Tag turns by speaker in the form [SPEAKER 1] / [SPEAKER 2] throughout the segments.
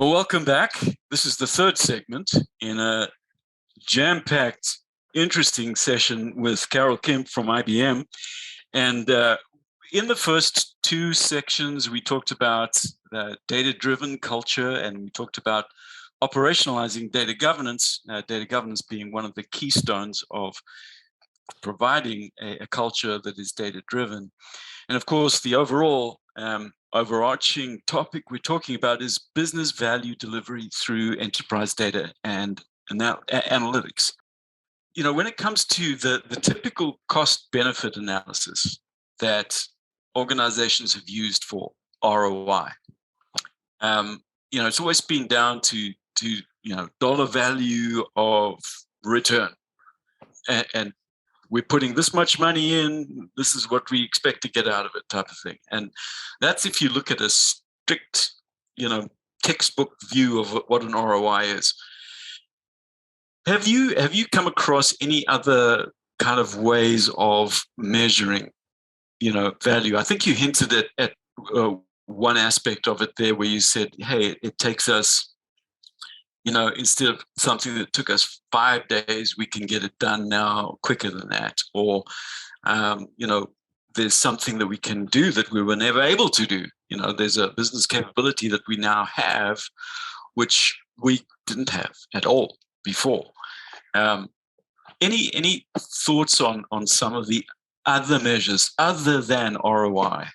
[SPEAKER 1] Well, welcome back. This is the third segment in a jam-packed, interesting session with Carol Kemp from IBM. And in the first two sections, we talked about data-driven culture, and we talked about operationalizing data governance being one of the keystones of providing a culture that is data-driven. And of course, the overarching topic we're talking about is business value delivery through enterprise data and analytics. You know, when it comes to the typical cost-benefit analysis that organizations have used for ROI, it's always been down to dollar value of return, and we're putting this much money in, this is what we expect to get out of it, type of thing. And that's if you look at a strict, textbook view of what an ROI is. Have you come across any other kind of ways of measuring, value? I think you hinted at one aspect of it there, where you said, hey, it takes us, instead of something that took us 5 days, we can get it done now quicker than that. Or, there's something that we can do that we were never able to do. There's a business capability that we now have, which we didn't have at all before. Any thoughts on some of the other measures other than ROI?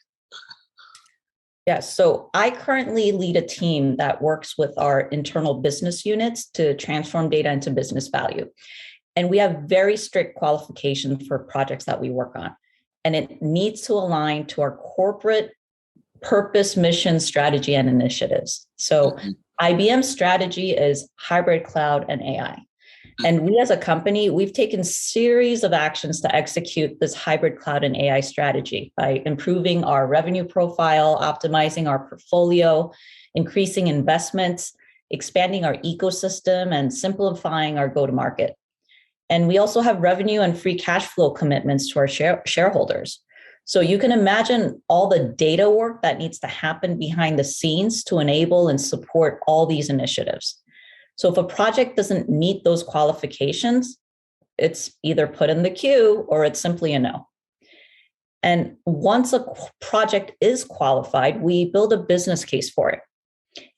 [SPEAKER 2] Yes, so I currently lead a team that works with our internal business units to transform data into business value. And we have very strict qualifications for projects that we work on. And it needs to align to our corporate purpose, mission, strategy, and initiatives. So IBM's strategy is hybrid cloud and AI. And we as a company, we've taken series of actions to execute this hybrid cloud and AI strategy by improving our revenue profile, optimizing our portfolio, increasing investments, expanding our ecosystem, and simplifying our go-to-market. And we also have revenue and free cash flow commitments to our shareholders. So you can imagine all the data work that needs to happen behind the scenes to enable and support all these initiatives. So if a project doesn't meet those qualifications, it's either put in the queue or it's simply a no. And once a project is qualified, we build a business case for it.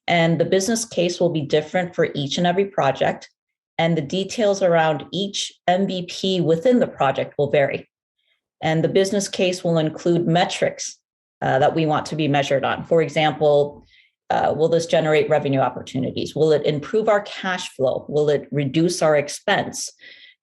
[SPEAKER 2] And the business case will be different for each and every project. And the details around each MVP within the project will vary. And the business case will include metrics that we want to be measured on. For example, will this generate revenue opportunities? Will it improve our cash flow? Will it reduce our expense?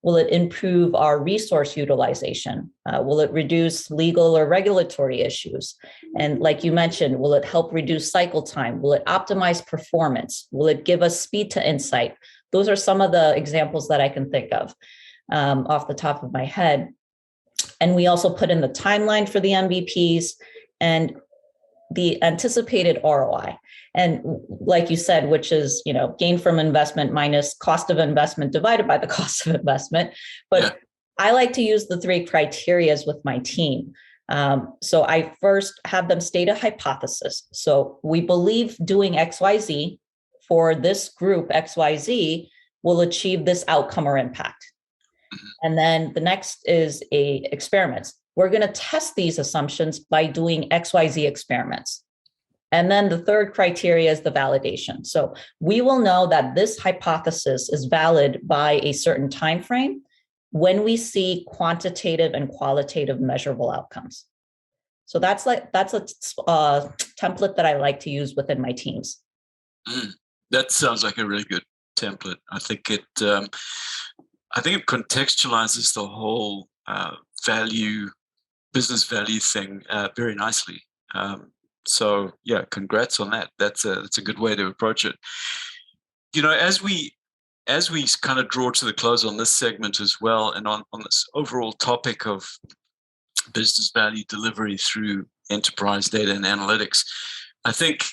[SPEAKER 2] Will it improve our resource utilization? Will it reduce legal or regulatory issues? And like you mentioned, will it help reduce cycle time? Will it optimize performance? Will it give us speed to insight? Those are some of the examples that I can think of off the top of my head. And we also put in the timeline for the MVPs and the anticipated ROI. And like you said, which is, gain from investment minus cost of investment divided by the cost of investment. But yeah, I like to use the 3 criterias with my team. So I first have them state a hypothesis. So we believe doing XYZ for this group XYZ will achieve this outcome or impact. And then the next is a experiment. We're going to test these assumptions by doing XYZ experiments. And then the third criteria is the validation. So we will know that this hypothesis is valid by a certain time frame when we see quantitative and qualitative measurable outcomes. So that's a template that I like to use within my teams.
[SPEAKER 1] That sounds like a really good template. I think it contextualizes the whole business value thing very nicely. So yeah, congrats on that. That's a good way to approach it. As we kind of draw to the close on this segment as well, and on this overall topic of business value delivery through enterprise data and analytics, I think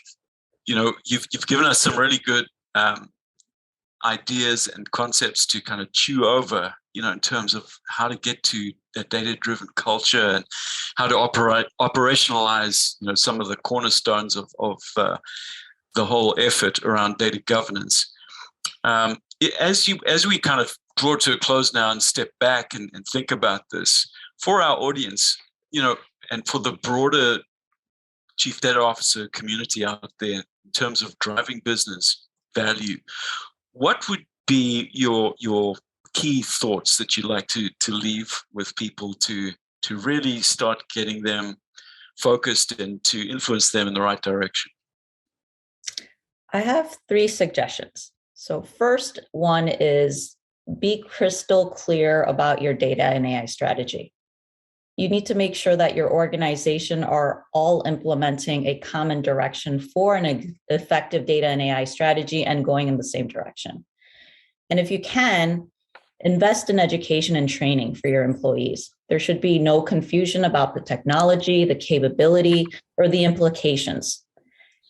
[SPEAKER 1] you've given us some really good ideas and concepts to kind of chew over, in terms of how to get to that data-driven culture and how to operationalize, some of the cornerstones of the whole effort around data governance. As we kind of draw to a close now and step back and think about this for our audience, and for the broader chief data officer community out there in terms of driving business value, what would be your key thoughts that you'd like to leave with people to really start getting them focused and to influence them in the right direction?
[SPEAKER 2] I have 3 suggestions. So first one is be crystal clear about your data and AI strategy. You need to make sure that your organization are all implementing a common direction for an effective data and AI strategy and going in the same direction. And if you can, invest in education and training for your employees. There should be no confusion about the technology, the capability, or the implications.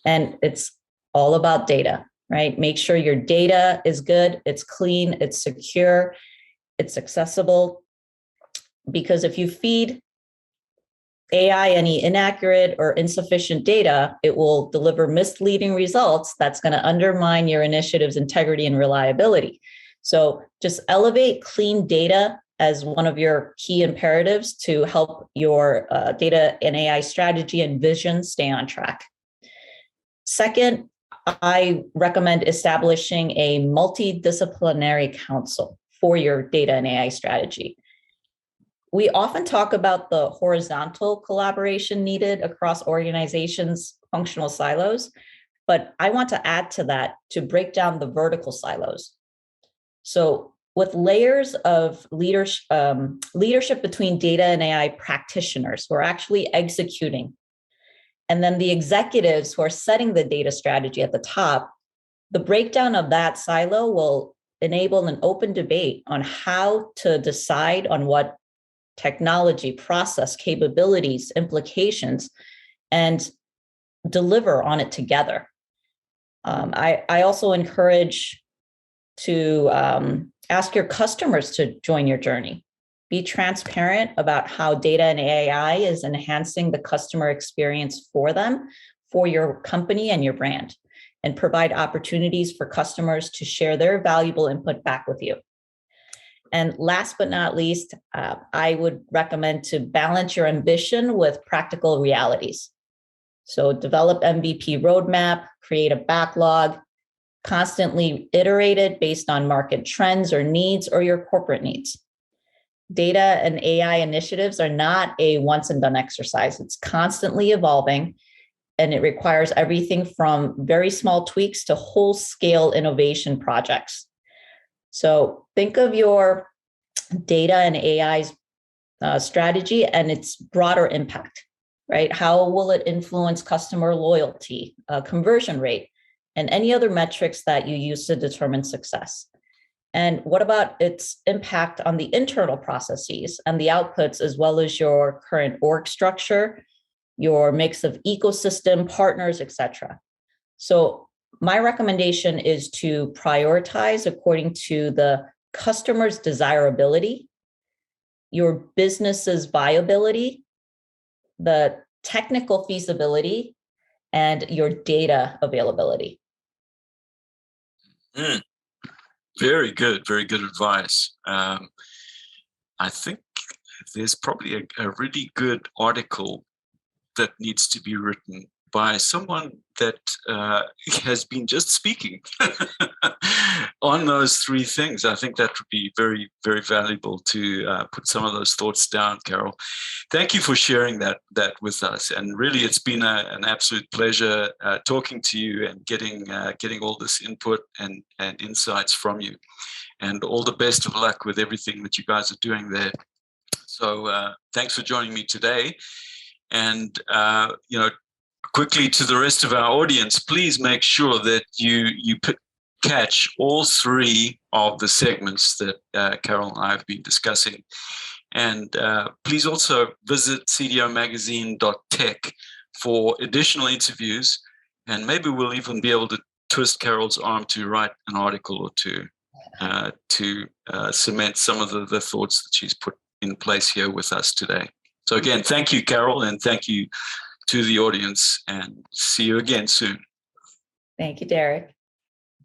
[SPEAKER 2] And it's all about data, right? Make sure your data is good, it's clean, it's secure, it's accessible. Because if you feed AI any inaccurate or insufficient data, it will deliver misleading results that's going to undermine your initiative's integrity and reliability. So just elevate clean data as one of your key imperatives to help your data and AI strategy and vision stay on track. Second, I recommend establishing a multidisciplinary council for your data and AI strategy. We often talk about the horizontal collaboration needed across organizations' functional silos, but I want to add to that to break down the vertical silos. So with layers of leadership between data and AI practitioners who are actually executing, and then the executives who are setting the data strategy at the top, the breakdown of that silo will enable an open debate on how to decide on what technology, process, capabilities, implications, and deliver on it together. I also encourage to ask your customers to join your journey. Be transparent about how data and AI is enhancing the customer experience for them, for your company and your brand, and provide opportunities for customers to share their valuable input back with you. And last but not least, I would recommend to balance your ambition with practical realities. So develop MVP roadmap, create a backlog, constantly iterate it based on market trends or needs or your corporate needs. Data and AI initiatives are not a once and done exercise. It's constantly evolving, and it requires everything from very small tweaks to whole scale innovation projects. So think of your data and AI's strategy and its broader impact, right? How will it influence customer loyalty, conversion rate, and any other metrics that you use to determine success? And what about its impact on the internal processes and the outputs, as well as your current org structure, your mix of ecosystem partners, et cetera? So my recommendation is to prioritize according to the customer's desirability, your business's viability, the technical feasibility, and your data availability.
[SPEAKER 1] Very good advice. I think there's probably a really good article that needs to be written by someone that has been just speaking on those 3 things. I think that would be very, very valuable to put some of those thoughts down, Carol. Thank you for sharing that with us. And really, it's been an absolute pleasure talking to you and getting all this input and insights from you. And all the best of luck with everything that you guys are doing there. So thanks for joining me today. And quickly to the rest of our audience, please make sure that you catch all 3 of the segments that Carol and I have been discussing. And please also visit cdomagazine.tech for additional interviews. And maybe we'll even be able to twist Carol's arm to write an article or 2 to cement some of the thoughts that she's put in place here with us today. So again, thank you, Carol, and thank you to the audience, and see you again soon.
[SPEAKER 2] Thank you, Derek.